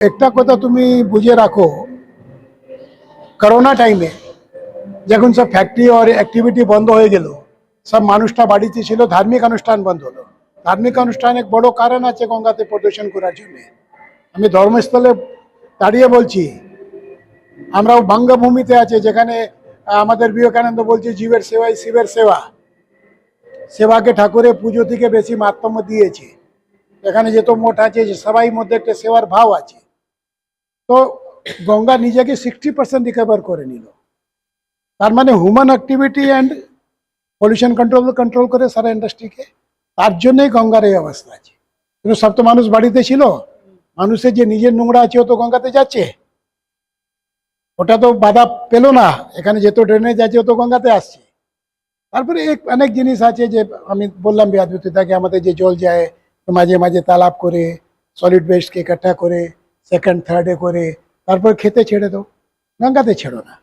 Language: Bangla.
একটা কথা তুমি বুঝে রাখো, করোনা টাইমে যখন সব ফ্যাক্টরি আর অ্যাক্টিভিটি বন্ধ হয়ে গেল, সব মানুষটা বাড়িতে ছিল, ধার্মিক অনুষ্ঠান বন্ধ হলো। ধার্মিক অনুষ্ঠান এক বড় কারণ আছে গঙ্গাতে প্রদর্শন করার জন্য। আমি ধর্মস্থলে দাঁড়িয়ে বলছি, আমরাও বঙ্গভূমিতে আছে, যেখানে আমাদের বিবেকানন্দ বলছে জীবের সেবাই শিবের সেবা। সেবাকে ঠাকুরের পুজো থেকে বেশি মাহাত্ম্য দিয়েছে। এখানে যত মঠ আছে সবাই মধ্যে একটা সেবার ভাব আছে। তো গঙ্গা নিজেকে 60% রিকভার করে নিল। তার মানে human activity and pollution control করে সারা ইন্ডাস্ট্রিকে। তার জন্যই গঙ্গার এই অবস্থা আছে। কিন্তু সব তো মানুষ বাড়িতে ছিল, মানুষের যে নিজের নোংরা আছে ও তো গঙ্গাতে যাচ্ছে, ওটা তো বাধা পেল না। এখানে যেত ড্রেনেজ আছে ও তো গঙ্গাতে আসছে। তারপরে অনেক জিনিস আছে যে আমি বললাম বিয়াদবিতাকে, আমাদের যে জল যায় মাঝে মাঝে তালাব করে সলিড ওয়েস্টকে ইকট্ঠা করে সেকেন্ড থার্ডে করে তারপর খেতে ছেড়ে দাও, গঙ্গাতে ছেড়ো না।